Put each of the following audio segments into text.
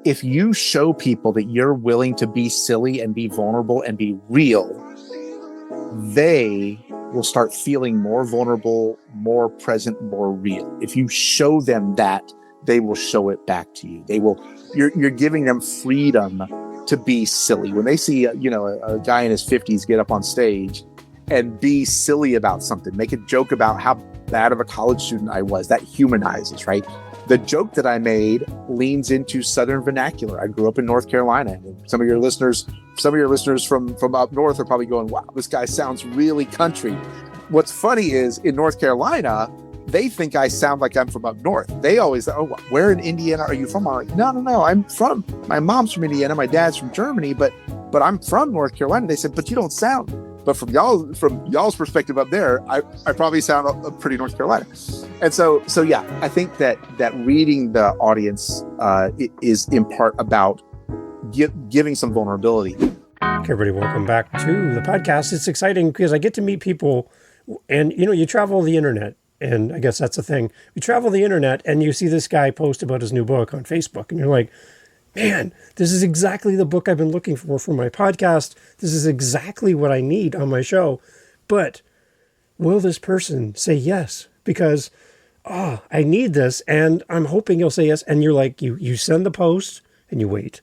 if you show people that you're willing to be silly and be vulnerable and be real, they will start feeling more vulnerable, more present, more real. If you show them that, they will show it back to you. You're giving them freedom to be silly. When they see, a guy in his 50s get up on stage and be silly about something, make a joke about how bad of a college student I was, that humanizes, right? The joke that I made leans into Southern vernacular. I grew up in North Carolina. And some of your listeners from up north are probably going, wow, this guy sounds really country. What's funny is in North Carolina, they think I sound like I'm from up north. They always say, oh, where in Indiana are you from? I'm like, no, my mom's from Indiana, my dad's from Germany, but I'm from North Carolina. They said, but you don't sound. But from y'all's perspective up there, I probably sound pretty North Carolina. And so yeah, I think that reading the audience is in part about giving some vulnerability. Okay, everybody, welcome back to the podcast. It's exciting because I get to meet people, and you travel the internet, and I guess that's the thing. You travel the internet, and you see this guy post about his new book on Facebook, and you're like, man, this is exactly the book I've been looking for my podcast. This is exactly what I need on my show. But will this person say yes? Because, I need this, and I'm hoping he'll say yes. And you're like, you send the post, and you wait.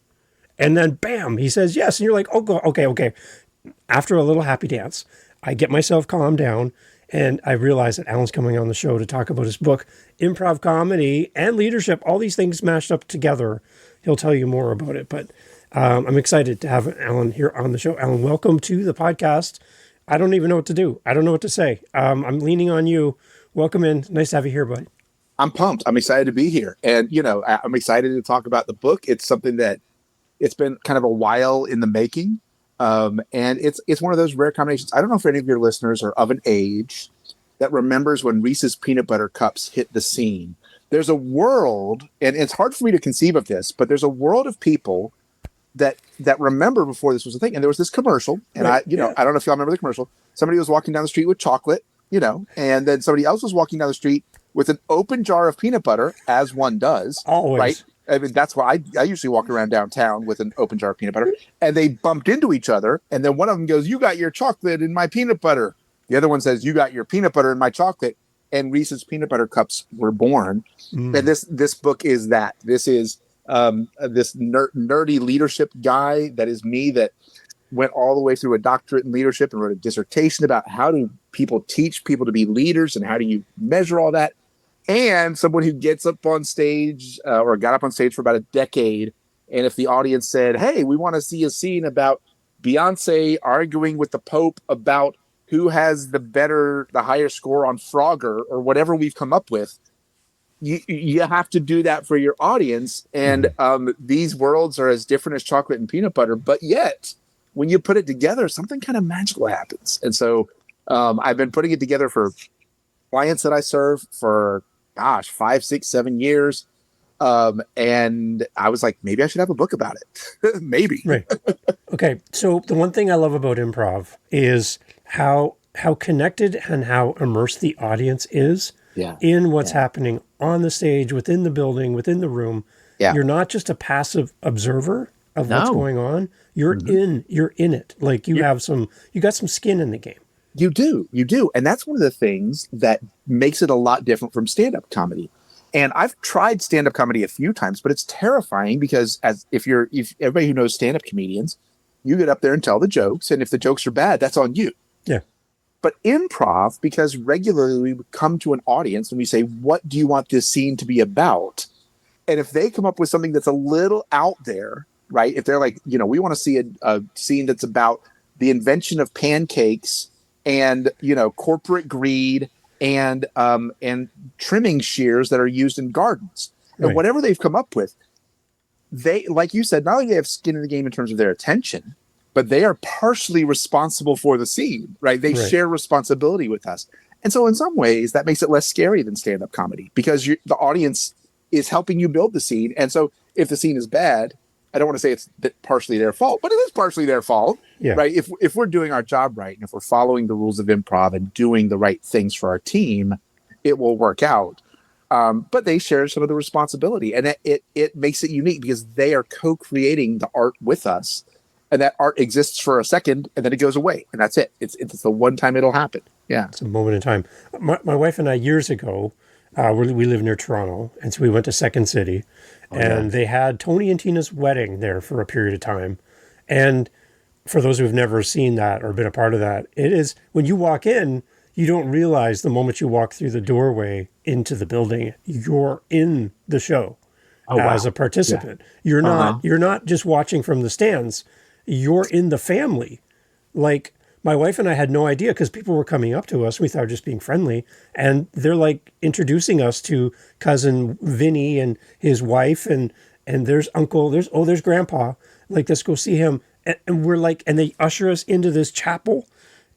And then, bam, he says yes. And you're like, oh, okay. After a little happy dance, I get myself calmed down, and I realize that Alan's coming on the show to talk about his book, Improv Comedy and Leadership, all these things mashed up together. He'll tell you more about it, but I'm excited to have Alan here on the show. Alan, welcome to the podcast. I don't even know what to do. I don't know what to say. I'm leaning on you. Welcome in. Nice to have you here, buddy. I'm pumped. I'm excited to be here. And, I'm excited to talk about the book. It's something that it's been kind of a while in the making. And it's one of those rare combinations. I don't know if any of your listeners are of an age that remembers when Reese's peanut butter cups hit the scene. There's a world, and it's hard for me to conceive of this, but there's a world of people that remember before this was a thing. And there was this commercial, and right. I don't know if y'all remember the commercial. Somebody was walking down the street with chocolate, and then somebody else was walking down the street with an open jar of peanut butter, as one does. Always. Right? I mean, that's why I usually walk around downtown with an open jar of peanut butter. And they bumped into each other, and then one of them goes, "You got your chocolate in my peanut butter." The other one says, "You got your peanut butter in my chocolate." And Reese's peanut butter cups were born. And this book is that. This is this nerdy leadership guy that is me, that went all the way through a doctorate in leadership and wrote a dissertation about how do people teach people to be leaders and how do you measure all that. And someone who gets up on stage or got up on stage for about a decade. And if the audience said, hey, we want to see a scene about Beyonce arguing with the Pope about who has the higher score on Frogger or whatever we've come up with, you have to do that for your audience. And these worlds are as different as chocolate and peanut butter, but yet when you put it together, something kind of magical happens. And so I've been putting it together for clients that I serve for, 5, 6, 7 years. And I was like, maybe I should have a book about it. Maybe. Right. Okay. So the one thing I love about improv is how connected and how immersed the audience is in what's happening on the stage, within the building, within the room. Yeah. You're not just a passive observer of what's going on. You're in it. Like you got some skin in the game. You do. And that's one of the things that makes it a lot different from stand-up comedy. And I've tried stand-up comedy a few times, but it's terrifying because if everybody who knows stand-up comedians, you get up there and tell the jokes, and if the jokes are bad, that's on you. Yeah. But improv, because regularly we come to an audience and we say, what do you want this scene to be about? And if they come up with something that's a little out there, right? If they're like, we want to see a scene that's about the invention of pancakes and, corporate greed and trimming shears that are used in gardens, and whatever they've come up with, they, like you said, not only do they have skin in the game in terms of their attention, but they are partially responsible for the scene, right? They share responsibility with us. And so in some ways that makes it less scary than stand-up comedy because the audience is helping you build the scene. And so if the scene is bad, I don't want to say it's partially their fault, but it is partially their fault, right? If we're doing our job right, and if we're following the rules of improv and doing the right things for our team, it will work out. But they share some of the responsibility, and it makes it unique because they are co-creating the art with us, and that art exists for a second and then it goes away, and that's it. It's the one time it'll happen. Yeah. It's a moment in time. My wife and I, years ago, we live near Toronto, and so we went to Second City, and they had Tony and Tina's wedding there for a period of time. And for those who've never seen that or been a part of that, it is, when you walk in, you don't realize the moment you walk through the doorway into the building, you're in the show as a participant. Yeah. You're not just watching from the stands. You're in the family. Like, my wife and I had no idea because people were coming up to us. We thought just being friendly. And they're like introducing us to cousin Vinny and his wife. And there's uncle, there's grandpa. Like, let's go see him. And we're like, and they usher us into this chapel.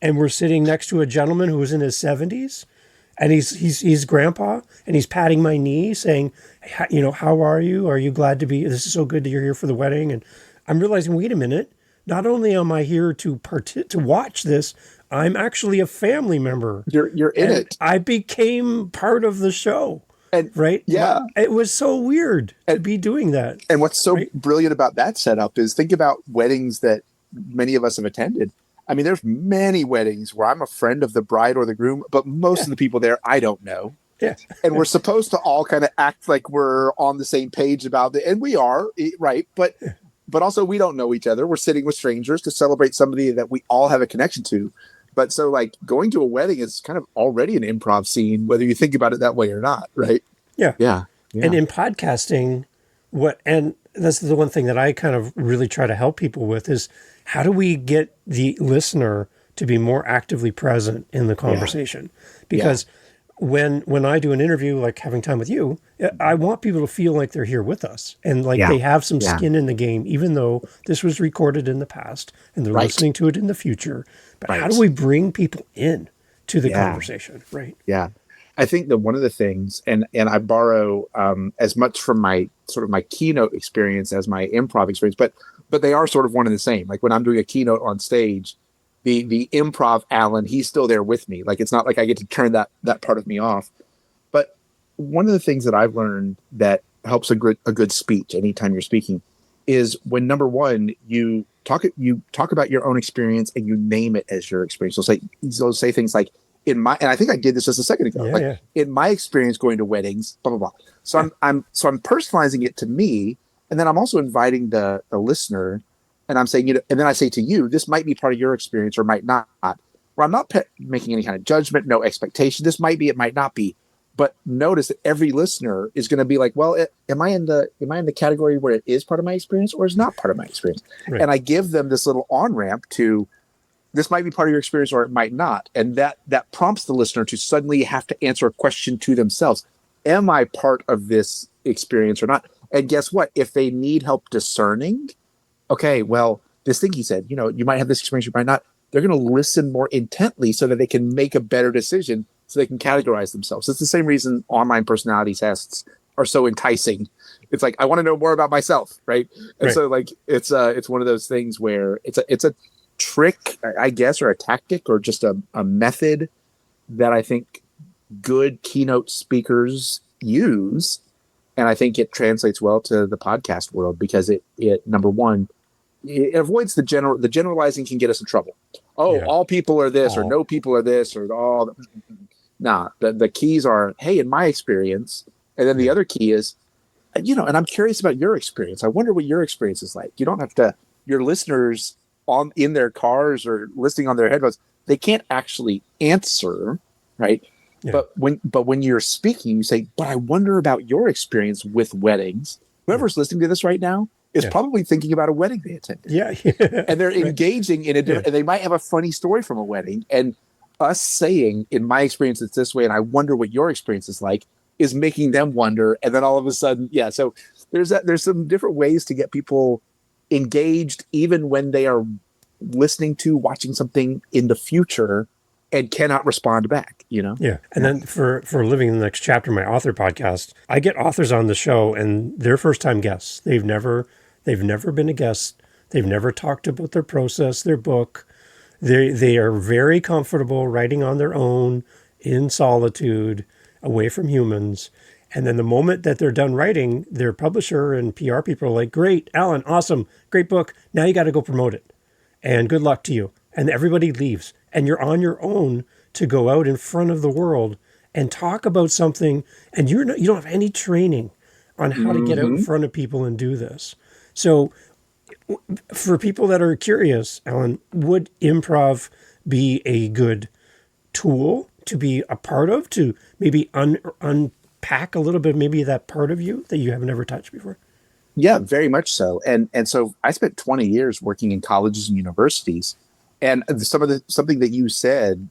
And we're sitting next to a gentleman who was in his 70s. And he's grandpa. And he's patting my knee saying, hey, how are you? Are you glad to be? This is so good that you're here for the wedding. And I'm realizing, wait a minute. Not only am I here to watch this, I'm actually a family member. You're in it. I became part of the show. And right? Yeah. It was so weird to be doing that. And what's so brilliant about that setup is, think about weddings that many of us have attended. I mean, there's many weddings where I'm a friend of the bride or the groom, but most of the people there, I don't know. Yeah. And we're supposed to all kind of act like we're on the same page about it. And we are, right? But also, we don't know each other. We're sitting with strangers to celebrate somebody that we all have a connection to. But so, like, going to a wedding is kind of already an improv scene, whether you think about it that way or not, right? Yeah. Yeah. And in podcasting, and that's the one thing that I kind of really try to help people with is, how do we get the listener to be more actively present in the conversation? Because when I do an interview, like having time with you, I want people to feel like they're here with us and like they have some skin in the game, even though this was recorded in the past and they're listening to it in the future. But how do we bring people in to the conversation? Right. Yeah. I think that one of the things, and I borrow as much from my sort of my keynote experience as my improv experience, but they are sort of one and the same. Like, when I'm doing a keynote on stage, the improv Alan, he's still there with me. Like, it's not like I get to turn that part of me off. But one of the things that I've learned that helps a good speech anytime you're speaking is when, number one, you talk about your own experience and you name it as your experience. So say things like, and I think I did this just a second ago. In my experience going to weddings, blah blah blah. So I'm personalizing it to me, and then I'm also inviting the listener, and I'm saying, and then I say to you, this might be part of your experience or might not. Where I'm not making any kind of judgment, no expectation. This might be, it might not be. But notice that every listener is going to be like, well, am I in the category where it is part of my experience or is not part of my experience? Right. And I give them this little on-ramp to, this might be part of your experience or it might not. And that prompts the listener to suddenly have to answer a question to themselves. Am I part of this experience or not? And guess what? If they need help discerning, okay, well, this thing he said, you might have this experience, you might not. They're going to listen more intently so that they can make a better decision, so they can categorize themselves. It's the same reason online personality tests are so enticing. It's like, I want to know more about myself, right? And so, like, it's one of those things where it's a trick, I guess, or a tactic, or just a method that I think good keynote speakers use, and I think it translates well to the podcast world because it number one, it avoids the generalizing can get us in trouble. All people are this, or no people are this, or all. Nah, the keys are, hey, in my experience, and then the other key is, and I'm curious about your experience. I wonder what your experience is like. You don't have to. Your listeners in their cars or listening on their headphones, they can't actually answer, right? Yeah. But when you're speaking, you say, but I wonder about your experience with weddings. Whoever's listening to this right now is probably thinking about a wedding they attended. Yeah. And they're engaging in a different, and they might have a funny story from a wedding. And us saying, in my experience, it's this way, and I wonder what your experience is like, is making them wonder. And then all of a sudden, so there's some different ways to get people engaged, even when they are watching something in the future and cannot respond back, Yeah. And then for Living the Next Chapter, my author podcast, I get authors on the show and they're first time guests. They've never been a guest. They've never talked about their process, their book. They are very comfortable writing on their own in solitude, away from humans. And then the moment that they're done writing, their publisher and PR people are like, great, Alan, awesome, great book. Now you got to go promote it. And good luck to you. And everybody leaves. And you're on your own to go out in front of the world and talk about something. And you don't have any training on how to get out in front of people and do this. So for people that are curious, Alan, would improv be a good tool to be a part of, to maybe unpack a little bit, maybe that part of you that you haven't ever touched before? Yeah, very much so. And so I spent 20 years working in colleges and universities, and something that you said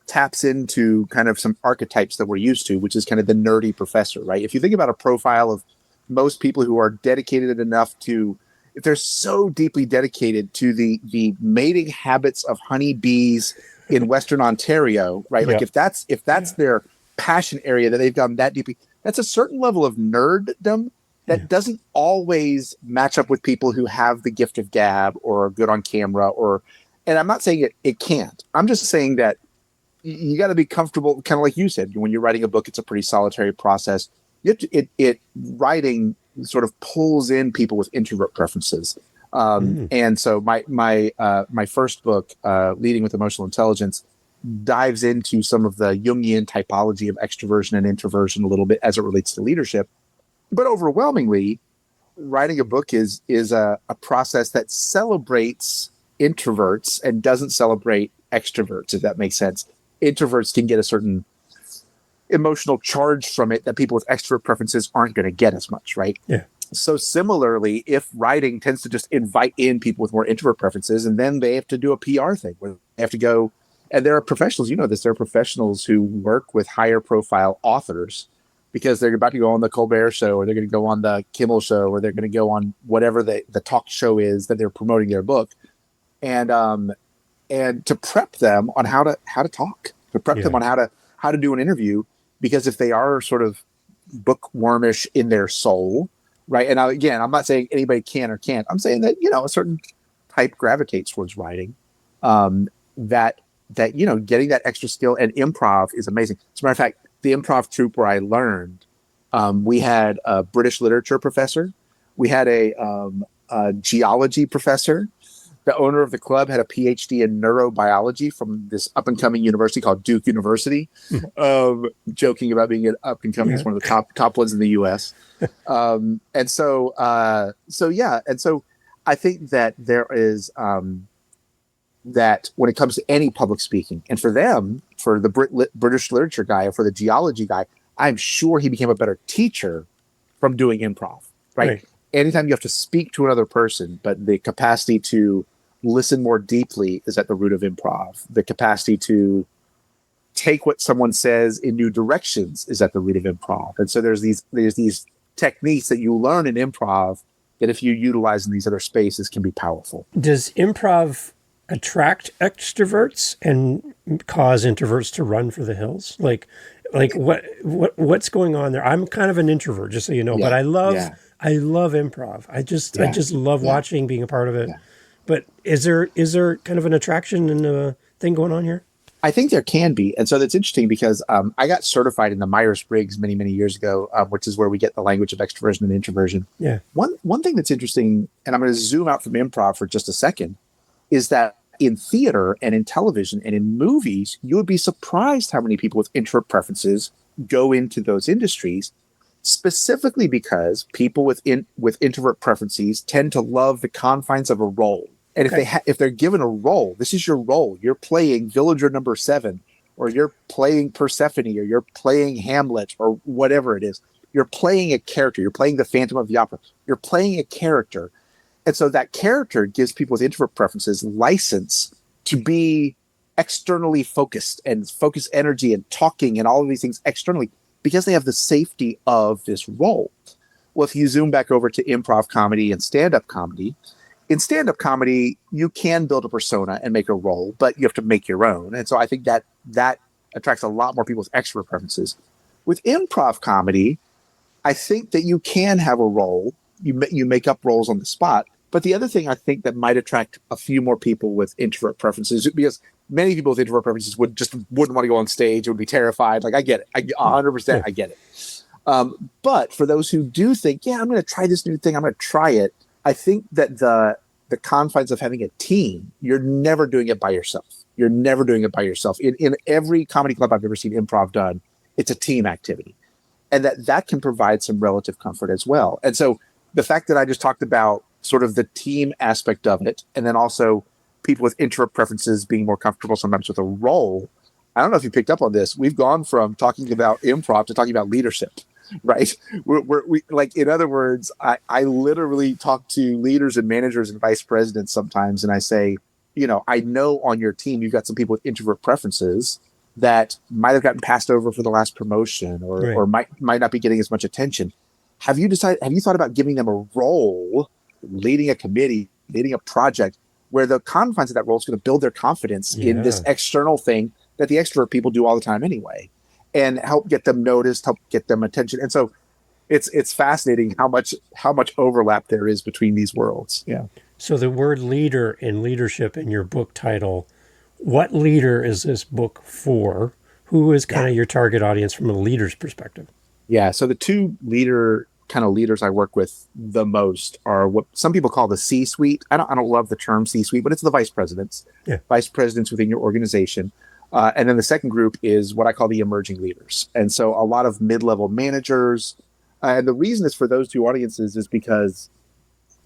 taps into kind of some archetypes that we're used to, which is kind of the nerdy professor, right? If you think about a profile of most people who are dedicated enough to, if they're so deeply dedicated to the mating habits of honeybees in Western Ontario, right? Yeah. Like if that's their passion area, that they've gone that deeply, that's a certain level of nerddom that doesn't always match up with people who have the gift of gab or are good on camera, and I'm not saying it can't. I'm just saying that you got to be comfortable, kind of like you said, when you're writing a book, it's a pretty solitary process. You have to, writing sort of pulls in people with introvert preferences. And so my first book, Leading with Emotional Intelligence, dives into some of the Jungian typology of extroversion and introversion a little bit as it relates to leadership. But overwhelmingly, writing a book is a process that celebrates introverts and doesn't celebrate extroverts, if that makes sense. Introverts can get a certain emotional charge from it that people with extrovert preferences aren't going to get as much, right? Yeah. So similarly, if writing tends to just invite in people with more introvert preferences, and then they have to do a PR thing where they have to go, and there are professionals, you know this, there are professionals who work with higher profile authors because they're about to go on the Colbert Show, or they're going to go on the Kimmel Show, or they're going to go on whatever the talk show is that they're promoting their book, and to prep them on how to talk, to prep them on how to do an interview, because if they are sort of bookwormish in their soul, right? And again, I'm not saying anybody can or can't. I'm saying that a certain type gravitates towards writing. That getting that extra skill, and improv is amazing. As a matter of fact, the improv troupe where I learned, we had a British literature professor, we had a geology professor. The owner of the club had a PhD in neurobiology from this up and coming university called Duke University. Joking about being an up and coming, it's one of the top ones in the U.S. And so I think that there is that when it comes to any public speaking, and for them, for the British literature guy or for the geology guy, I'm sure he became a better teacher from doing improv, right? Anytime you have to speak to another person, but the capacity to listen more deeply is at the root of improv. The capacity to take what someone says in new directions is at the root of improv. And so there's these techniques that you learn in improv that if you utilize in these other spaces can be powerful. Does improv attract extroverts and cause introverts to run for the hills? Like what's going on there? I'm kind of an introvert, just so you know, but I love improv. I just love watching, being a part of it. But is there kind of an attraction and a thing going on here? I think there can be. And so that's interesting because I got certified in the Myers-Briggs many, many years ago, which is where we get the language of extroversion and introversion. Yeah. One thing that's interesting, and I'm going to zoom out from improv for just a second, is that in theater and in television and in movies, you would be surprised how many people with introvert preferences go into those industries, specifically because people with introvert preferences tend to love the confines of a role. And if they're given a role, this is your role. You're playing Villager number 7, or you're playing Persephone, or you're playing Hamlet, or whatever it is. You're playing a character. You're playing the Phantom of the Opera. You're playing a character. And so that character gives people with introvert preferences license to be externally focused and focus energy and talking and all of these things externally because they have the safety of this role. Well, if you zoom back over to improv comedy and stand-up comedy, in stand-up comedy, you can build a persona and make a role, but you have to make your own. And so I think that attracts a lot more people with extrovert preferences. With improv comedy, I think that you can have a role. You make up roles on the spot. But the other thing I think that might attract a few more people with introvert preferences, because many people with introvert preferences wouldn't want to go on stage, would be terrified. Like, I get it. 100%, I get it. But for those who do think, yeah, I'm going to try this new thing, I'm going to try it. I think that the confines of having a team, you're never doing it by yourself. You're never doing it by yourself. In every comedy club I've ever seen improv done, it's a team activity, and that can provide some relative comfort as well. And so the fact that I just talked about sort of the team aspect of it, and then also people with introvert preferences being more comfortable sometimes with a role. I don't know if you picked up on this. We've gone from talking about improv to talking about leadership, right? We like, in other words, I literally talk to leaders and managers and vice presidents sometimes, and I say, I know on your team you've got some people with introvert preferences that might have gotten passed over for the last promotion, or might not be getting as much attention. Have you thought about giving them a role, leading a committee, leading a project, where the confines of that role is going to build their confidence in this external thing that the extrovert people do all the time anyway, and help get them noticed, help get them attention. And so it's fascinating how much overlap there is between these worlds. Yeah. So the word leader and leadership in your book title, what leader is this book for? Who is kind of your target audience from a leader's perspective? Yeah. So the two leaders I work with the most are what some people call the C-suite. I don't love the term C-suite, but it's the vice presidents, vice presidents within your organization. And then the second group is what I call the emerging leaders. And so a lot of mid-level managers. And the reason is for those two audiences is because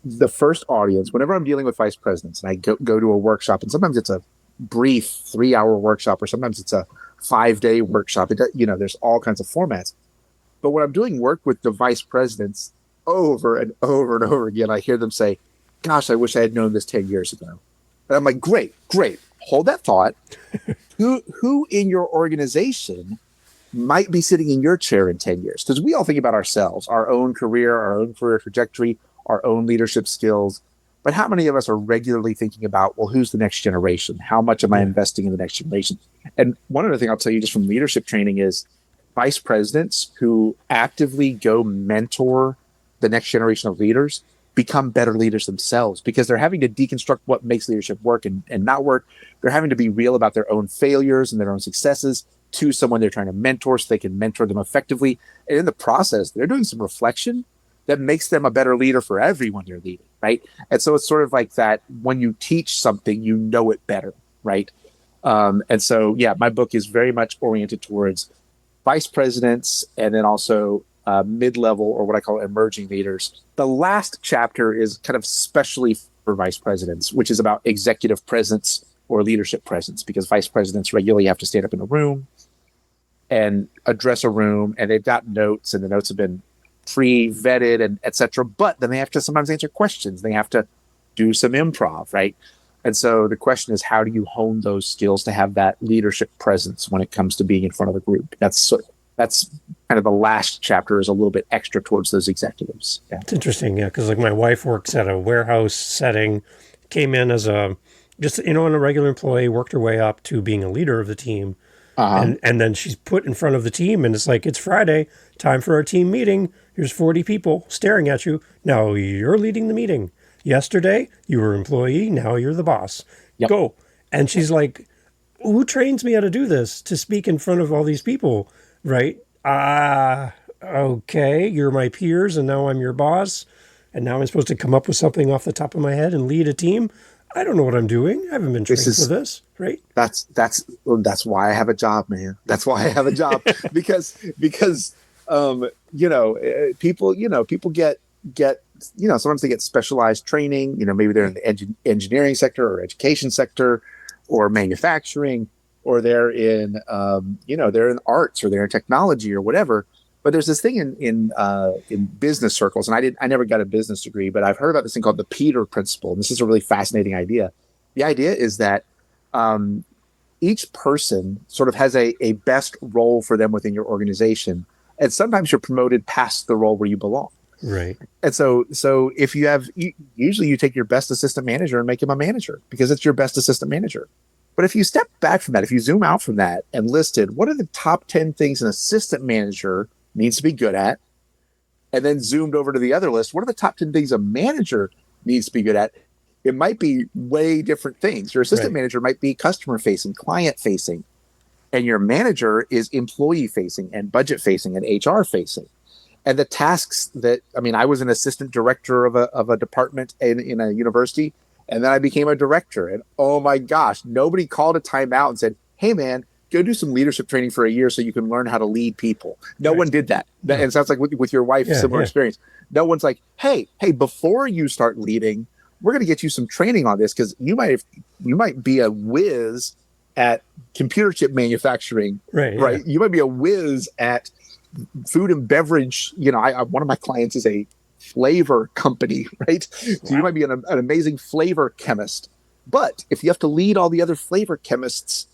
the first audience, whenever I'm dealing with vice presidents and I go to a workshop, and sometimes it's a brief 3-hour workshop, or sometimes it's a 5-day workshop. There's all kinds of formats. But when I'm doing work with the vice presidents, over and over and over again, I hear them say, gosh, I wish I had known this 10 years ago. And I'm like, great. Hold that thought. Who in your organization might be sitting in your chair in 10 years? Because we all think about ourselves, our own career trajectory, our own leadership skills. But how many of us are regularly thinking about, well, who's the next generation? How much am I investing in the next generation? And one other thing I'll tell you just from leadership training is vice presidents who actively go mentor the next generation of leaders become better leaders themselves, because they're having to deconstruct what makes leadership work and not work. They're having to be real about their own failures and their own successes to someone they're trying to mentor so they can mentor them effectively. And in the process, they're doing some reflection that makes them a better leader for everyone they're leading, right? And so it's sort of like that, when you teach something, you know it better, right? And so, my book is very much oriented towards vice presidents, and then also mid-level, or what I call emerging leaders. The last chapter is kind of specially for vice presidents, which is about executive presence or leadership presence, because vice presidents regularly have to stand up in a room and address a room, and they've got notes, and the notes have been pre-vetted and et cetera. But then they have to sometimes answer questions. They have to do some improv, right? And so the question is, how do you hone those skills to have that leadership presence when it comes to being in front of a group? That's kind of the last chapter, is a little bit extra towards those executives. Yeah. It's interesting, because like my wife works at a warehouse setting, came in as a regular employee, worked her way up to being a leader of the team. And then she's put in front of the team, and it's like, it's Friday, time for our team meeting. Here's 40 people staring at you. Now you're leading the meeting. Yesterday, you were an employee. Now you're the boss. Yep. Go. And she's like, who trains me how to do this, to speak in front of all these people, right? Okay, you're my peers, and now I'm your boss. And now I'm supposed to come up with something off the top of my head and lead a team. I don't know what I'm doing. I haven't been trained for this, right? That's why I have a job, man. That's why I have a job because people get sometimes they get specialized training. Maybe they're in the engineering sector or education sector or manufacturing, or they're in they're in arts, or they're in technology or whatever. But there's this thing in business circles, and I never got a business degree, but I've heard about this thing called the Peter Principle. And this is a really fascinating idea. The idea is that each person sort of has a best role for them within your organization. And sometimes you're promoted past the role where you belong. Right. And so if usually you take your best assistant manager and make him a manager, because it's your best assistant manager. But if you step back from that, if you zoom out from that and listed, what are the top 10 things an assistant manager needs to be good at? And then zoomed over to the other list, what are the top 10 things a manager needs to be good at? It might be way different things. Your assistant manager might be customer facing, client facing, and your manager is employee facing and budget facing and HR facing. and the tasks that, I mean, I was an assistant director of a department in a university, and then I became a director. And oh my gosh, nobody called a timeout and said, hey man, go do some leadership training for a year so you can learn how to lead people. No one did that. And it sounds like with your wife, similar experience. No one's like, hey, before you start leading, we're going to get you some training on this, because you might be a whiz at computer chip manufacturing, right? You might be a whiz at food and beverage. You know, one of my clients is a flavor company, right? So you might be an amazing flavor chemist, but if you have to lead all the other flavor chemists,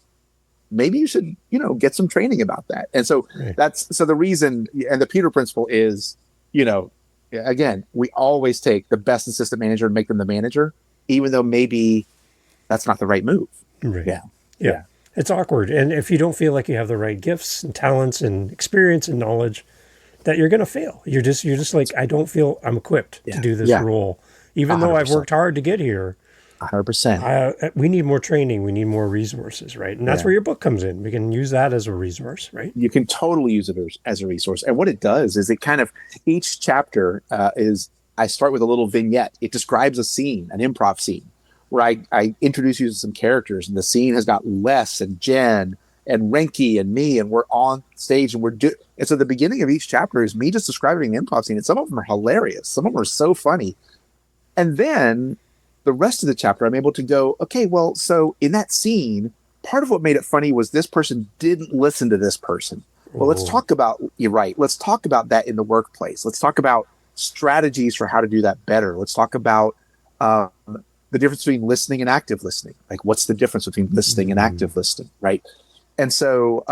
maybe you should, get some training about that. And so so the reason, and the Peter principle is, again, we always take the best assistant manager and make them the manager, even though maybe that's not the right move. Right. Yeah. It's awkward. And if you don't feel like you have the right gifts and talents and experience and knowledge, that you're going to fail. You're just like, I don't feel I'm equipped to do this role. Even 100%. Though I've worked hard to get here. 100%. We need more training. We need more resources, right? And that's where your book comes in. We can use that as a resource, right? You can totally use it as a resource. And what it does is it kind of, each chapter I start with a little vignette. It describes a scene, an improv scene, where I introduce you to some characters, and the scene has got Les and Jen and Renke and me, and we're on stage, and and so the beginning of each chapter is me just describing an improv scene, and some of them are hilarious. Some of them are so funny. And then the rest of the chapter, I'm able to go, okay, well, so in that scene, part of what made it funny was this person didn't listen to this person. Well, let's talk about, you're right. Let's talk about that in the workplace. Let's talk about strategies for how to do that better. Let's talk about the difference between listening and active listening. Like, what's the difference between listening and active listening, right? And so,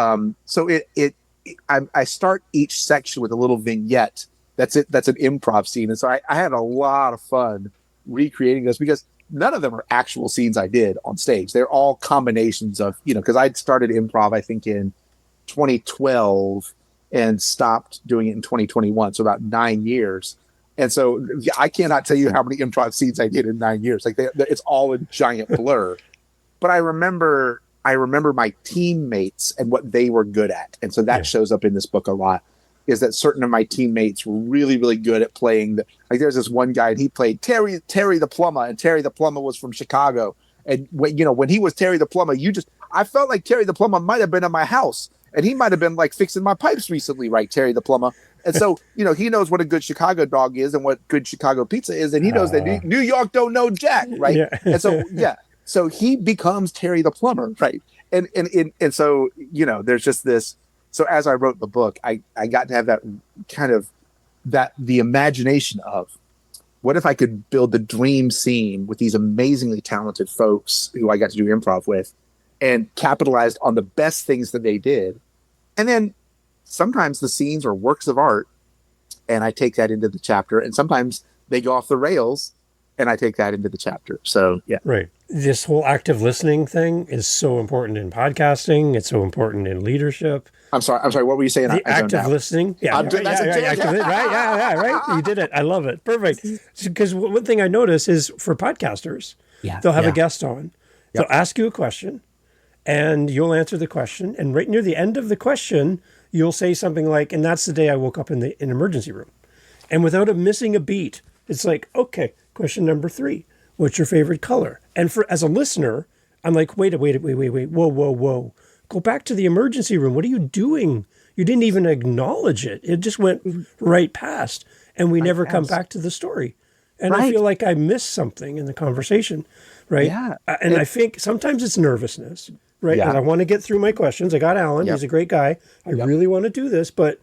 I start each section with a little vignette. That's it. That's an improv scene. And so I had a lot of fun recreating this, because none of them are actual scenes I did on stage. They're all combinations of, because I'd started improv, I think, in 2012 and stopped doing it in 2021. So about 9 years. And so I cannot tell you how many improv scenes I did in 9 years. Like it's all a giant blur. But I remember my teammates and what they were good at. And so that shows up in this book a lot, is that certain of my teammates were really, really good at playing. Like there's this one guy, and he played Terry the plumber, and Terry the plumber was from Chicago. And when he was Terry the plumber, I felt like Terry the plumber might have been in my house, and he might have been like fixing my pipes recently, right? Terry the plumber. And so, he knows what a good Chicago dog is and what good Chicago pizza is. And he knows that New York don't know Jack, right? Yeah. And so, so he becomes Terry the plumber, right? And so, there's just this. So as I wrote the book, I got to have that kind of the imagination of, what if I could build the dream scene with these amazingly talented folks who I got to do improv with, and capitalized on the best things that they did. And then sometimes the scenes are works of art, and I take that into the chapter, and sometimes they go off the rails, and I take that into the chapter. So, yeah. Right. This whole active listening thing is so important in podcasting. It's so important in leadership. I'm sorry. What were you saying? The active listening. Yeah. Right. You did it. I love it. Perfect. Because one thing I notice is for podcasters, they'll have a guest on. They'll ask you a question, and you'll answer the question. And right near the end of the question, you'll say something like, and that's the day I woke up in an emergency room. And without missing a beat, it's like, okay, question number 3. What's your favorite color? And as a listener, I'm like, wait, whoa. Go back to the emergency room. What are you doing? You didn't even acknowledge it. It just went right past. And we never come back to the story. And I feel like I missed something in the conversation, right? Yeah. And I think sometimes it's nervousness, right? Because I want to get through my questions. I got Alan. He's a great guy. I really want to do this, but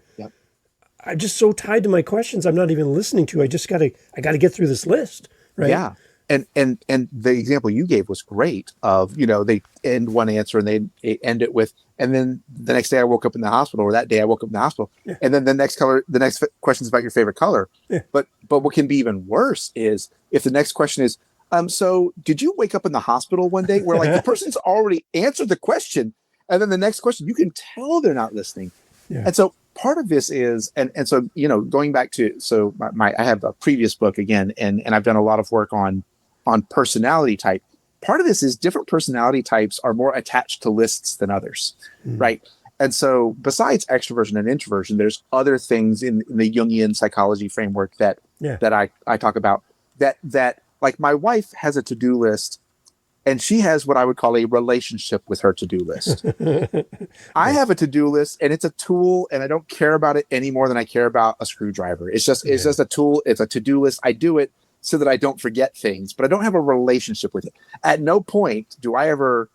I'm just so tied to my questions I'm not even listening to. I got to get through this list, right? Yeah. And the example you gave was great of, they end one answer and they end it with, and then the next day I woke up in the hospital, or that day I woke up in the hospital. Yeah. And then the next question is about your favorite color. Yeah. But what can be even worse is if the next question is, so did you wake up in the hospital one day, where like the person's already answered the question, and then the next question, you can tell they're not listening. Yeah. And so part of this is, and so, going back to, so I have a previous book again, and I've done a lot of work on personality type. Part of this is different personality types are more attached to lists than others, right? And so besides extroversion and introversion, there's other things in the Jungian psychology framework that I talk about that like my wife has a to-do list, and she has what I would call a relationship with her to-do list. I have a to-do list, and it's a tool, and I don't care about it any more than I care about a screwdriver. It's just a tool. It's a to-do list. I do it so that I don't forget things, but I don't have a relationship with it. At no point do I ever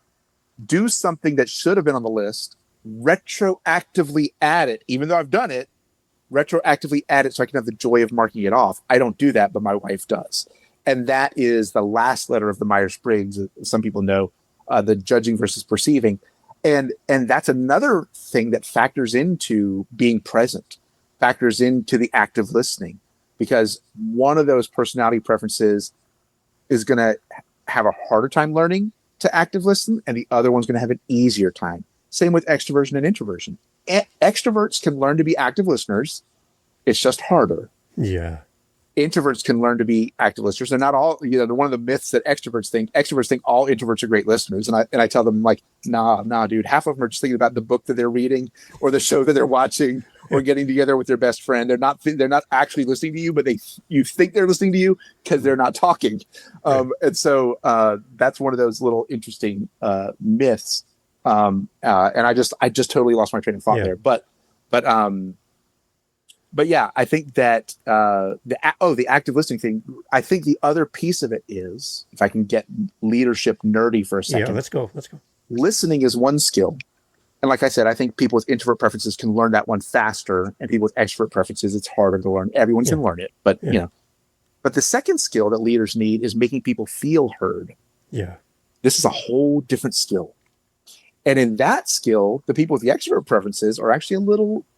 do something that should have been on the list, retroactively add it, even though I've done it, retroactively add it so I can have the joy of marking it off. I don't do that, but my wife does. And that is the last letter of the Myers-Briggs. Some people know the judging versus perceiving. And that's another thing that factors into being present, factors into the active listening, because one of those personality preferences is going to have a harder time learning to active listen, and the other one's going to have an easier time. Same with extroversion and introversion. Extroverts can learn to be active listeners. It's just harder. Yeah. Introverts can learn to be active listeners. They're not all, one of the myths that extroverts think all introverts are great listeners. And I tell them, like, nah, dude, half of them are just thinking about the book that they're reading or the show that they're watching or getting together with their best friend. They're not actually listening to you, but you think they're listening to you because they're not talking. And so that's one of those little interesting myths. And I just totally lost my train of thought there. But yeah, I think that the active listening thing, I think the other piece of it is, if I can get leadership nerdy for a second. Yeah, let's go. Listening is one skill. And like I said, I think people with introvert preferences can learn that one faster, and people with extrovert preferences, it's harder to learn. Everyone can learn it, but but the second skill that leaders need is making people feel heard. Yeah. This is a whole different skill. And in that skill, the people with the extrovert preferences are actually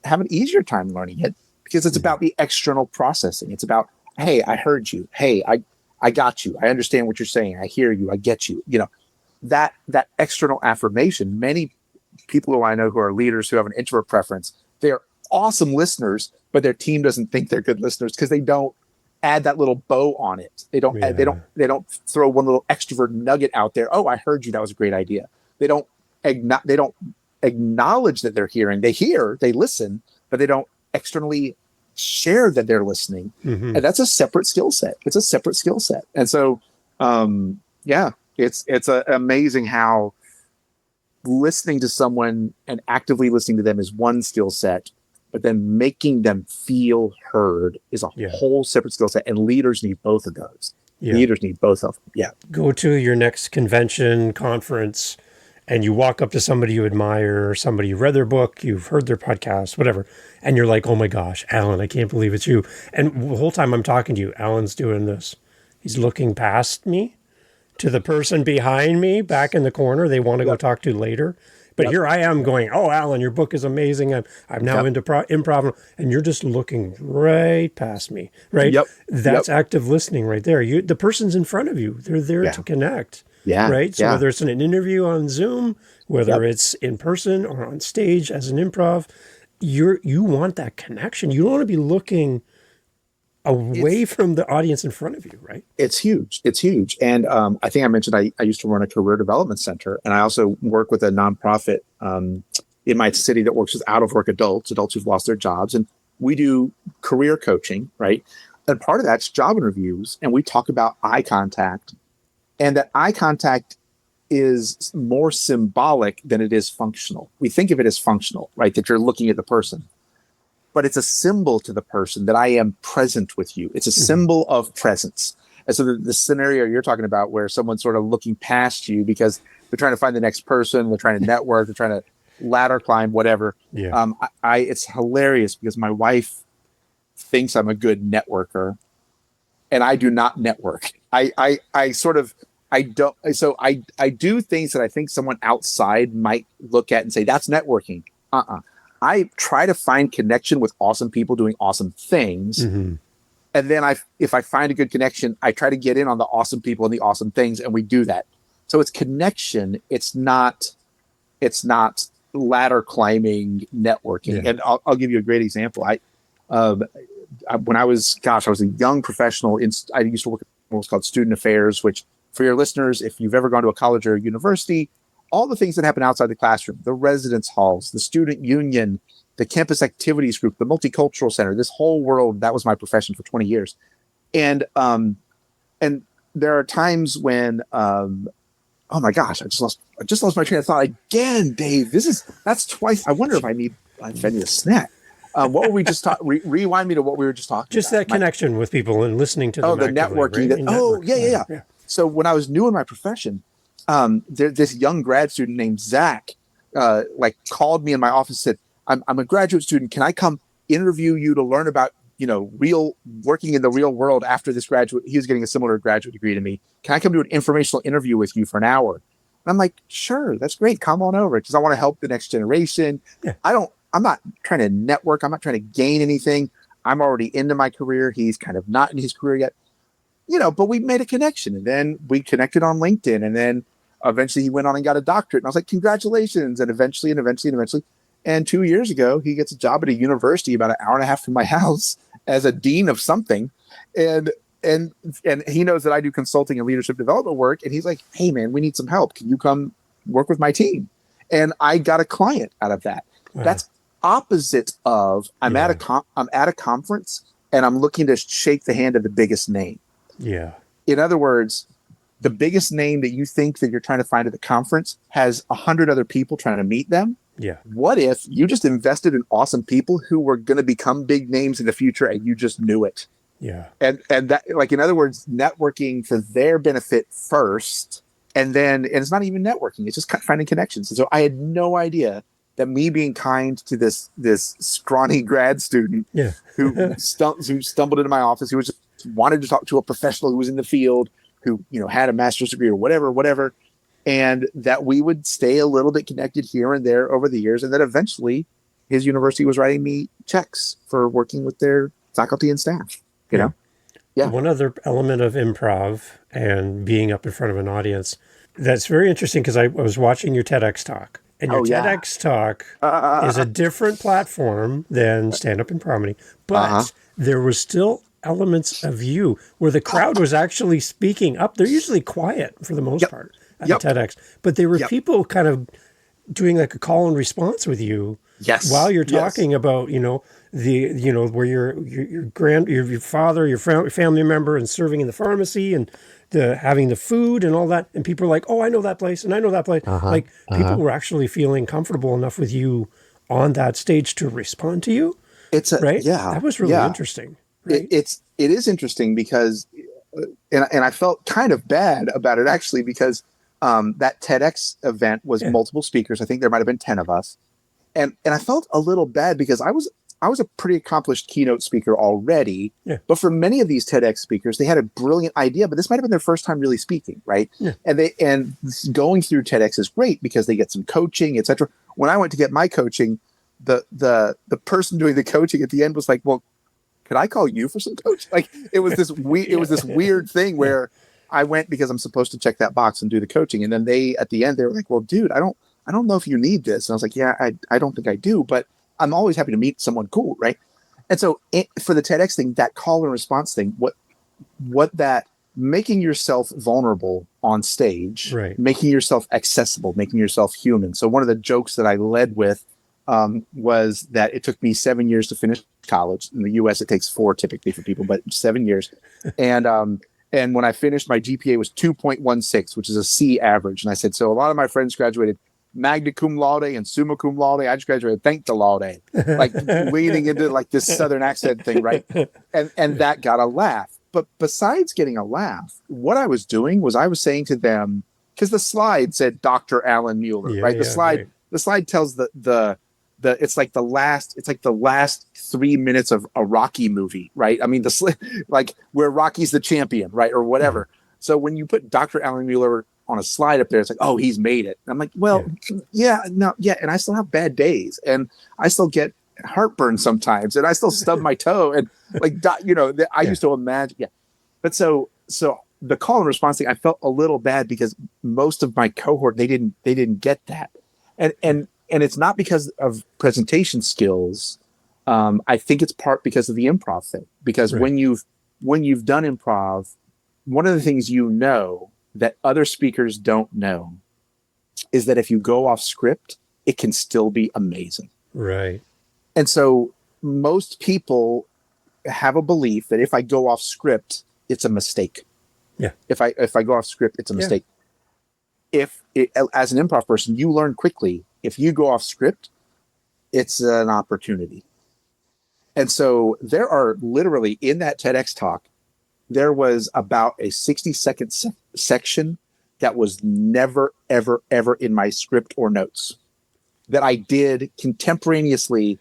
have an easier time learning it, because it's about the external processing. It's about, hey, I heard you. Hey, I got you. I understand what you're saying. I hear you. I get you. That external affirmation. Many people who I know who are leaders who have an introvert preference, they're awesome listeners, but their team doesn't think they're good listeners because they don't add that little bow on it. They don't throw one little extrovert nugget out there. Oh, I heard you. That was a great idea. They don't acknowledge that they're hearing. They listen, but they don't externally share that they're listening. And that's a separate skill set. It's a separate skill set. And so, it's amazing how listening to someone and actively listening to them is one skill set, but then making them feel heard is a whole separate skill set. And leaders need both of those. Yeah. Leaders need both of them. Yeah. Go to your next convention, conference, and you walk up to somebody you admire, somebody you read their book, you've heard their podcast, whatever, and you're like, oh my gosh, Alan, I can't believe it's you. And the whole time I'm talking to you, Alan's doing this. He's looking past me to the person behind me back in the corner they want to go talk to later. But here I am going, oh, Alan, your book is amazing. I'm now into improv. And you're just looking right past me, right? That's active listening right there. The person's in front of you. They're there to connect. Yeah. Right. So whether it's an interview on Zoom, whether it's in person or on stage as an improv, you want that connection. You don't want to be looking away from the audience in front of you, right? It's huge. It's huge. And I think I mentioned I used to run a career development center, and I also work with a nonprofit in my city that works with out-of-work adults who've lost their jobs. And we do career coaching, right? And part of that's job interviews. And we talk about eye contact. And that eye contact is more symbolic than it is functional. We think of it as functional, right? That you're looking at the person. But it's a symbol to the person that I am present with you. It's a symbol of presence. And so the scenario you're talking about where someone's sort of looking past you because they're trying to find the next person, they're trying to network, they're trying to ladder climb, whatever. Yeah. It's hilarious because my wife thinks I'm a good networker and I do not network. I do things that I think someone outside might look at and say, that's networking. I try to find connection with awesome people doing awesome things. And then if I find a good connection, I try to get in on the awesome people and the awesome things. And we do that. So it's connection. It's not ladder climbing networking. Yeah. And I'll give you a great example. When I was a young professional. I used to work at what's called student affairs, which for your listeners, if you've ever gone to a college or a university, all the things that happen outside the classroom, the residence halls, the student union, the campus activities group, the multicultural center, this whole world, that was my profession for 20 years. And there are times when, oh my gosh, I just lost my train of thought again, Dave. That's twice. I wonder if I need a snack. What were we just talking? Rewind me to what we were just talking just about. That connection with people and listening to them. The networking. Right? Yeah. So when I was new in my profession, this young grad student named Zach, called me in my office and said, I'm a graduate student. Can I come interview you to learn about, real working in the real world after this graduate? He was getting a similar graduate degree to me. Can I come do an informational interview with you for an hour? And I'm like, sure, that's great. Come on over, because I want to help the next generation. Yeah. I'm not trying to network. I'm not trying to gain anything. I'm already into my career. He's kind of not in his career yet, but we made a connection, and then we connected on LinkedIn, and then eventually he went on and got a doctorate. And I was like, congratulations. And eventually. And 2 years ago, he gets a job at a university about an hour and a half from my house as a dean of something. And he knows that I do consulting and leadership development work. And he's like, hey man, we need some help. Can you come work with my team? And I got a client out of that. Wow. That's opposite of I'm at a conference and I'm looking to shake the hand of the biggest name. Yeah. In other words, the biggest name that you think that you're trying to find at the conference has 100 other people trying to meet them. Yeah. What if you just invested in awesome people who were going to become big names in the future and you just knew it? Yeah. And that, in other words, networking for their benefit first, and it's not even networking. It's just finding connections. And so I had no idea that me being kind to this scrawny grad student who stumbled into my office, who just wanted to talk to a professional who was in the field, who, had a master's degree or whatever, and that we would stay a little bit connected here and there over the years. And that eventually his university was writing me checks for working with their faculty and staff, Yeah. One other element of improv and being up in front of an audience that's very interesting, because I was watching your TEDx talk. And your TEDx talk is a different platform than stand-up and comedy, but there was still elements of you where the crowd was actually speaking up. They're usually quiet for the most part at the TEDx, but there were people kind of doing like a call and response with you while you're talking about, where your father, your family member, and serving in the pharmacy, and having the food and all that. And people are like, oh, I know that place, and I know that place. People were actually feeling comfortable enough with you on that stage to respond to you. Right? Yeah. That was really interesting. Right? It is interesting because, and I felt kind of bad about it actually, because that TEDx event was multiple speakers. I think there might've been 10 of us. And I felt a little bad because I was a pretty accomplished keynote speaker already, but for many of these TEDx speakers, they had a brilliant idea, but this might've been their first time really speaking. Right. Yeah. And going through TEDx is great because they get some coaching, etc. When I went to get my coaching, the person doing the coaching at the end was like, well, could I call you for some coaching? Like it was this weird thing where I went because I'm supposed to check that box and do the coaching. And then at the end, they were like, well, dude, I don't know if you need this. And I was like, yeah, I don't think I do, but I'm always happy to meet someone cool. Right. And so for the TEDx thing, that call and response thing, what that making yourself vulnerable on stage, right, making yourself accessible, making yourself human. So one of the jokes that I led with was that it took me 7 years to finish college. In the US, it takes 4 typically for people, but 7 years. And when I finished, my GPA was 2.16, which is a C average. And I said, so a lot of my friends graduated magna cum laude and summa cum laude. I just graduated thank the laude, like leaning into like this Southern accent thing, right? And that got a laugh. But besides getting a laugh, what I was doing was I was saying to them, because the slide said Dr. Alan Mueller, right? The slide tells it's like the last 3 minutes of a Rocky movie, right? I mean, like where Rocky's the champion, right? Or whatever. Mm-hmm. So when you put Dr. Alan Mueller on a slide up there, it's like, oh, he's made it. And I'm like, well, and I still have bad days, and I still get heartburn sometimes, and I still stub my toe, and like, I used to imagine, But so the call and response thing, I felt a little bad because most of my cohort, they didn't get that, and it's not because of presentation skills. I think it's part because of the improv thing. Because when you've done improv, one of the things that other speakers don't know is that if you go off script, it can still be amazing. Right. And so most people have a belief that if I go off script, it's a mistake. Yeah. If I go off script, it's a mistake. As an improv person, you learn quickly. If you go off script, it's an opportunity. And so there are literally in that TEDx talk, there was about a 60-second section that was never, ever, ever in my script or notes that I did contemporaneously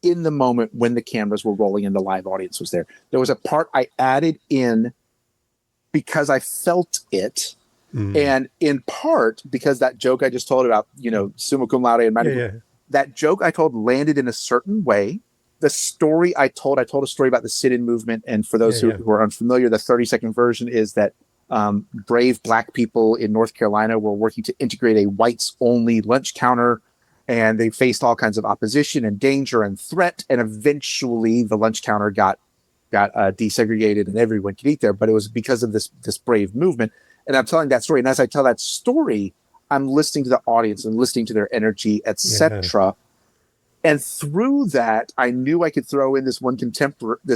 in the moment when the cameras were rolling and the live audience was there. There was a part I added in because I felt it. And in part because that joke I just told about, summa cum laude and that joke I told landed in a certain way. The story I told a story about the sit-in movement. And for those who are unfamiliar, the 30-second version is that brave Black people in North Carolina were working to integrate a whites-only lunch counter, and they faced all kinds of opposition and danger and threat. And eventually the lunch counter got desegregated and everyone could eat there. But it was because of this brave movement. And I'm telling that story. And as I tell that story, I'm listening to the audience and listening to their energy, etc. And through that, I knew I could throw in this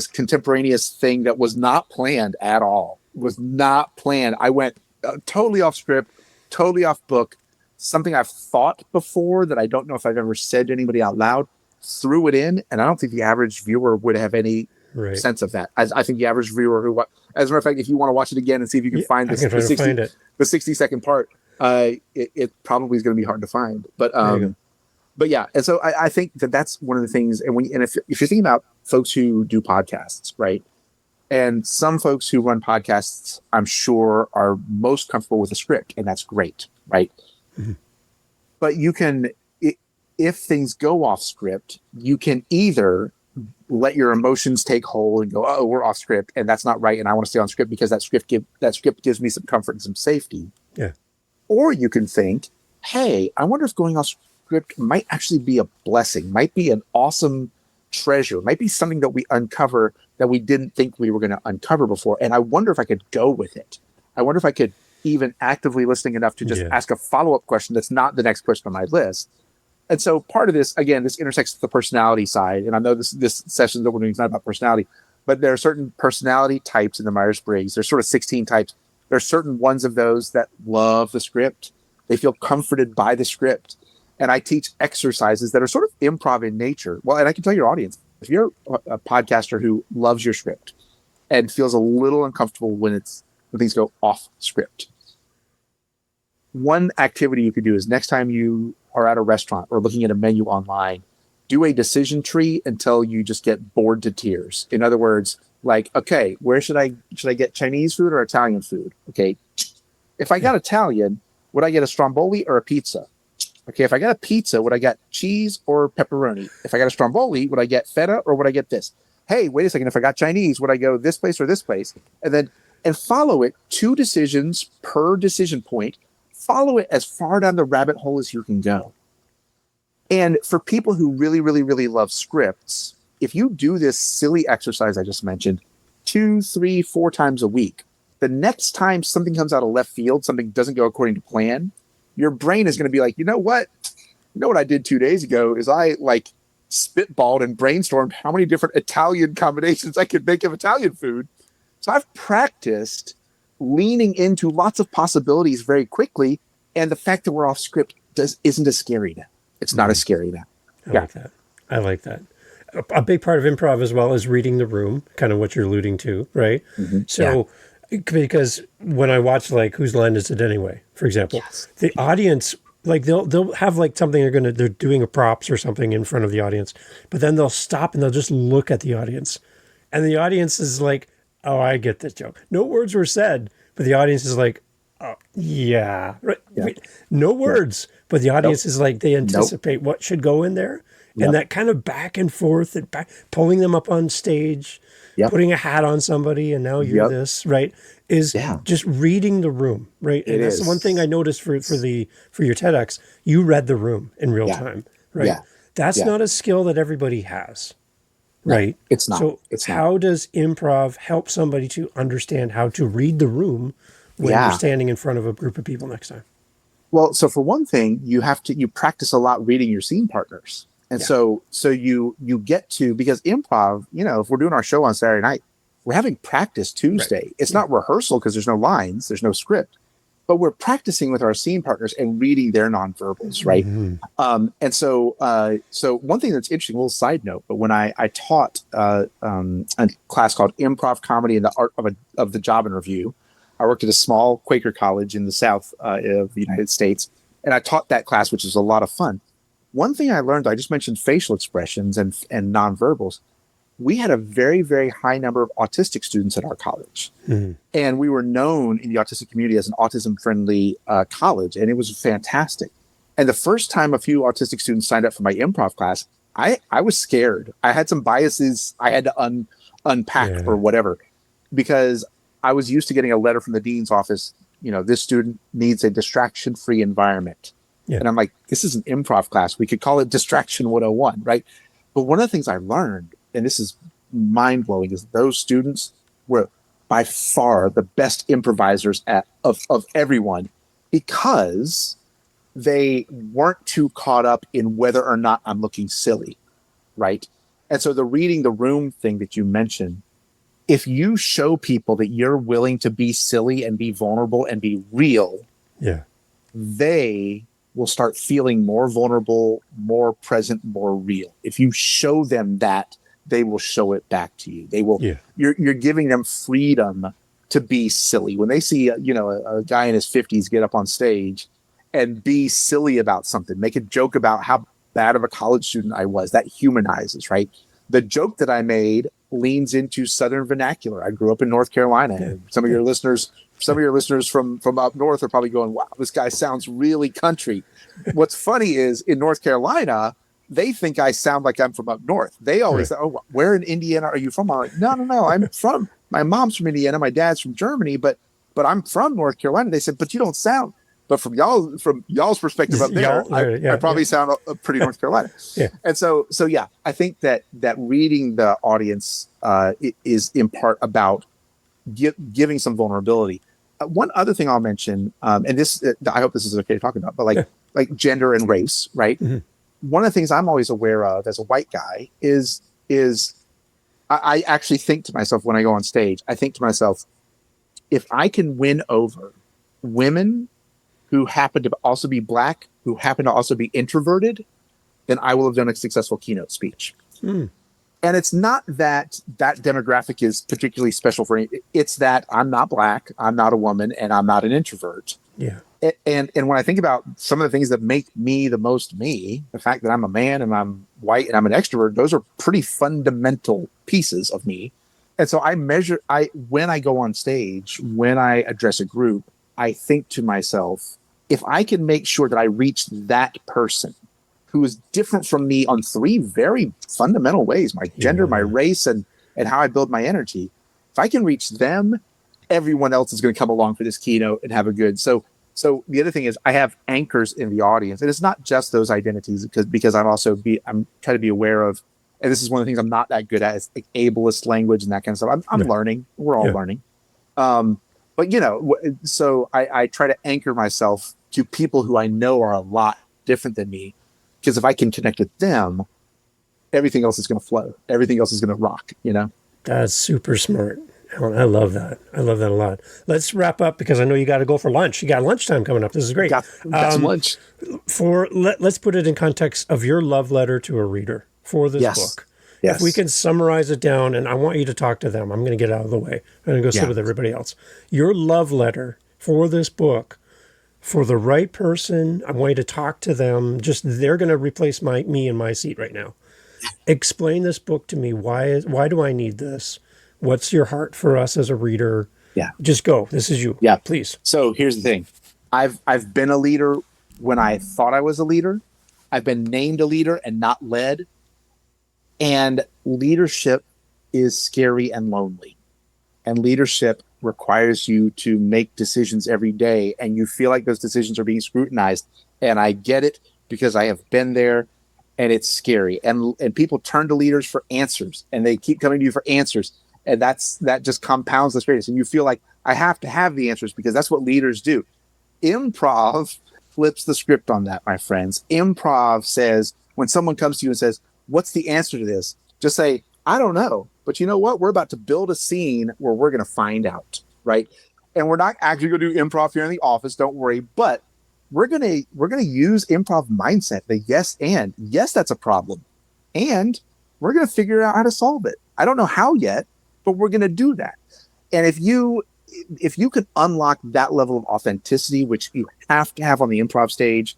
contemporaneous thing that was not planned at all. It was not planned. I went totally off script, totally off book, something I've thought before that I don't know if I've ever said to anybody out loud, threw it in. And I don't think the average viewer would have any sense of that. I think the average viewer as a matter of fact, if you want to watch it again and see if you can find the 60-second part, it probably is going to be hard to find. But yeah, and so I think that's one of the things. And if you're thinking about folks who do podcasts, right? And some folks who run podcasts, I'm sure, are most comfortable with a script, and that's great, right? Mm-hmm. But you can, if things go off script, you can either let your emotions take hold and go, oh, we're off script, and that's not right, and I want to stay on script because that script gives me some comfort and some safety. Yeah. Or you can think, hey, I wonder if going off script might actually be a blessing, might be an awesome treasure, might be something that we uncover that we didn't think we were going to uncover before. And I wonder if I could go with it. I wonder if I could even actively listening enough to just ask a follow-up question that's not the next question on my list. And so part of this, again, this intersects with the personality side. And I know this session that we're doing is not about personality, but there are certain personality types in the Myers-Briggs. There's sort of 16 types. There are certain ones of those that love the script. They feel comforted by the script. And I teach exercises that are sort of improv in nature. Well, and I can tell your audience, if you're a podcaster who loves your script and feels a little uncomfortable when things go off script, one activity you could do is next time you are at a restaurant or looking at a menu online, do a decision tree until you just get bored to tears. In other words, like, okay, where should I get Chinese food or Italian food? Okay, if I got Italian, would I get a stromboli or a pizza? Okay, if I got a pizza, would I get cheese or pepperoni? If I got a stromboli, would I get feta or would I get this? Hey, wait a second, if I got Chinese, would I go this place or this place? And follow it, 2 decisions per decision point. Follow it as far down the rabbit hole as you can go. And for people who really, really, really love scripts, if you do this silly exercise I just mentioned 2, 3, 4 times a week, the next time something comes out of left field, something doesn't go according to plan, your brain is going to be like, you know what I did 2 days ago is I spitballed and brainstormed how many different Italian combinations I could make of Italian food. So I've practiced leaning into lots of possibilities very quickly. And the fact that we're off script isn't as scary now. It's not as scary now. I like that. A big part of improv as well is reading the room, kind of what you're alluding to, right? Mm-hmm. So, because when I watch Whose Line Is It Anyway, for example, the audience, they'll have something they're doing a props or something in front of the audience, but then they'll stop and they'll just look at the audience. And the audience is like, oh, I get this joke. No words were said, but the audience is like, oh, yeah. Right. Yeah. No words, but the audience is like, they anticipate what should go in there. Yep. And that kind of back and forth, pulling them up on stage, putting a hat on somebody, and now you're this, right? Is just reading the room, right? And that's the one thing I noticed for your TEDx. You read the room in real time, right? Yeah. That's not a skill that everybody has, right? No, it's not. So how does improv help somebody to understand how to read the room when you're standing in front of a group of people next time? Well, so for one thing, you practice a lot reading your scene partners. And Yeah. so you get to, because improv, if we're doing our show on Saturday night, we're having practice Tuesday. Right. It's not rehearsal because there's no lines, there's no script, but we're practicing with our scene partners and reading their nonverbals, right? And so one thing that's interesting, a little side note, but when I taught a class called Improv Comedy and the Art of the Job Interview, I worked at a small Quaker college in the south of the United States, and I taught that class, which was a lot of fun. One thing I learned, I just mentioned facial expressions and nonverbals. We had a very, very high number of autistic students at our college. And we were known in the autistic community as an autism-friendly college, and it was fantastic. And the first time a few autistic students signed up for my improv class, I was scared. I had some biases I had to unpack or whatever, because I was used to getting a letter from the dean's office, this student needs a distraction-free environment. Yeah. And I'm like, this is an improv class. We could call it Distraction 101, right? But one of the things I learned, and this is mind-blowing, is those students were by far the best improvisers of everyone, because they weren't too caught up in whether or not I'm looking silly, right? And so the reading the room thing that you mentioned, if you show people that you're willing to be silly and be vulnerable and be real, they will start feeling more vulnerable, more present, more real. If you show them that, they will show it back to you. They will. You're giving them freedom to be silly. When they see a guy in his 50s get up on stage and be silly about something, make a joke about how bad of a college student I was, that humanizes, right? The joke that I made leans into Southern vernacular. I grew up in North Carolina. Some of your listeners from up north are probably going, wow, this guy sounds really country. What's funny is in North Carolina, they think I sound like I'm from up north. They always say, oh, where in Indiana are you from? I'm like, no, I'm from, my mom's from Indiana, my dad's from Germany, but I'm from North Carolina. They said, but you don't sound, but from y'all's perspective up there, I probably sound pretty North Carolina. And so I think that reading the audience is in part about giving some vulnerability. One other thing I'll mention, and this, I hope this is okay to talk about, but like gender and race, right? One of the things I'm always aware of as a white guy is I actually think to myself when I go on stage, I think to myself, if I can win over women who happen to also be Black, who happen to also be introverted, then I will have done a successful keynote speech. And it's not that demographic is particularly special for me. It's that I'm not Black, I'm not a woman, and I'm not an introvert. And when I think about some of the things that make me the most me, the fact that I'm a man and I'm white and I'm an extrovert, those are pretty fundamental pieces of me. And so when I go on stage, when I address a group, I think to myself, if I can make sure that I reach that person who is different from me on three very fundamental ways, my gender, my race, and how I build my energy, if I can reach them, everyone else is going to come along for this keynote and have a good. So the other thing is I have anchors in the audience, and it's not just those identities, because I'm trying to be aware of, and this is one of the things I'm not that good at, is like ableist language and that kind of stuff. I'm learning. We're all learning. But so I try to anchor myself to people who I know are a lot different than me, because if I can connect with them, everything else is going to flow. Everything else is going to rock. That's super smart. I love that. I love that a lot. Let's wrap up, because I know you got to go for lunch. You got lunchtime coming up. This is great. Got some lunch. Let's put it in context of your love letter to a reader for this book. If we can summarize it down, and I want you to talk to them. I'm going to get out of the way. I'm going to go sit with everybody else. Your love letter for this book, for the right person, I want you to talk to them. Just, they're going to replace me in my seat right now. Explain this book to me. Why do I need this? What's your heart for us as a reader? Just go. This is you. Please. So here's the thing. I've been a leader when I thought I was a leader. I've been named a leader and not led. And leadership is scary and lonely. And leadership requires you to make decisions every day, and you feel like those decisions are being scrutinized. And I get it, because I have been there, and it's scary. And people turn to leaders for answers, and they keep coming to you for answers. And that just compounds the scariness. And you feel like I have to have the answers, because that's what leaders do. Improv flips the script on that, my friends. Improv says, when someone comes to you and says, what's the answer to this? Just say, I don't know. But you know what? We're about to build a scene where we're going to find out, right? And we're not actually going to do improv here in the office. Don't worry. But we're going to use improv mindset, the yes and. Yes, that's a problem. And we're going to figure out how to solve it. I don't know how yet, but we're going to do that. And if you can unlock that level of authenticity, which you have to have on the improv stage,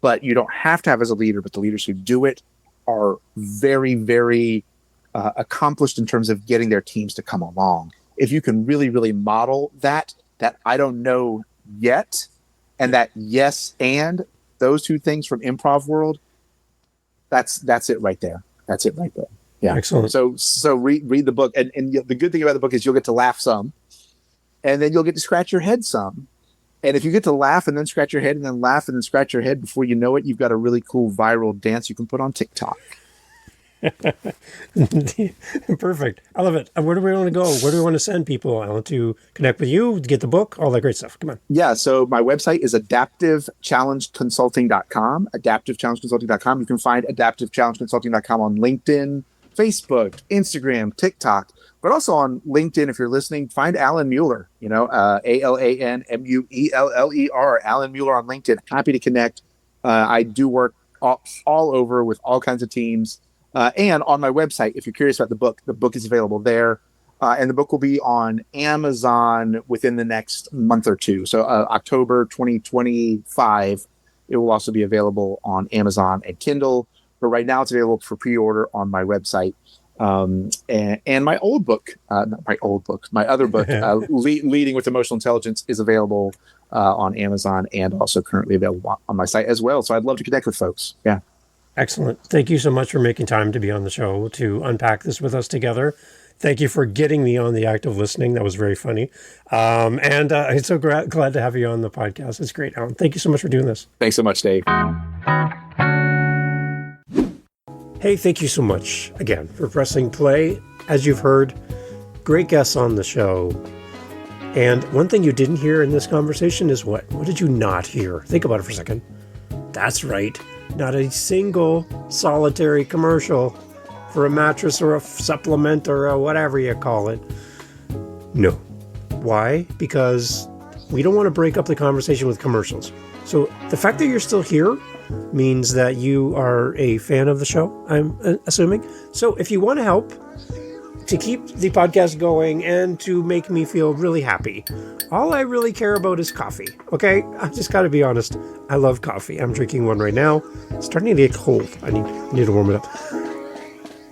but you don't have to have as a leader, but the leaders who do it are very, very accomplished in terms of getting their teams to come along. If you can really, really model that I don't know yet, and that yes and, those two things from improv world, that's it right there. That's it right there. Yeah. Excellent. So read the book, and the good thing about the book is you'll get to laugh some, and then you'll get to scratch your head some. And if you get to laugh and then scratch your head and then laugh and then scratch your head, before you know it, you've got a really cool viral dance you can put on TikTok. Perfect. I love it. Where do we want to go? Where do we want to send people? I want to connect with you, get the book, all that great stuff. Come on. Yeah. So my website is adaptivechallengeconsulting.com, adaptivechallengeconsulting.com. You can find adaptivechallengeconsulting.com on LinkedIn, Facebook, Instagram, TikTok, but also on LinkedIn. If you're listening, find Alan Mueller, AlanMueller, Alan Mueller on LinkedIn. Happy to connect. I do work all over with all kinds of teams. And on my website, if you're curious about the book is available there. And the book will be on Amazon within the next month or two. So October 2025, it will also be available on Amazon and Kindle. But right now it's available for pre-order on my website. And my old book, not my old book, my other book, Leading with Emotional Intelligence, is available on Amazon and also currently available on my site as well. So I'd love to connect with folks. Yeah. Excellent. Thank you so much for making time to be on the show to unpack this with us together. Thank you for getting me on the act of listening. That was very funny. And I'm so glad to have you on the podcast. It's great, Alan. Thank you so much for doing this. Thanks so much, Dave. Hey, thank you so much again for pressing play. As you've heard, great guests on the show. And one thing you didn't hear in this conversation is what? What did you not hear? Think about it for a second. That's right. Not a single solitary commercial for a mattress or a supplement or a whatever you call it. No. Why? Because we don't want to break up the conversation with commercials. So the fact that you're still here means that you are a fan of the show, I'm assuming. So if you want to help to keep the podcast going and to make me feel really happy, all I really care about is coffee, okay? I just got to be honest. I love coffee. I'm drinking one right now. It's starting to get cold. I need to warm it up.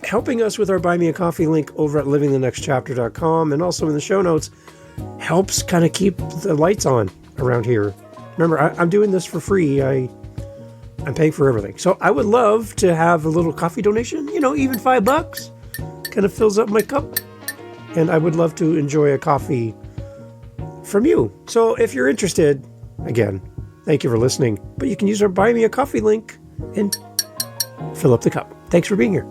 Helping us with our Buy Me a Coffee link over at livingthenextchapter.com and also in the show notes helps kind of keep the lights on around here. Remember, I'm doing this for free. I'm paying for everything. So I would love to have a little coffee donation, even $5. Kind of fills up my cup. And I would love to enjoy a coffee from you. So if you're interested, again, thank you for listening. But you can use our Buy Me a Coffee link and fill up the cup. Thanks for being here.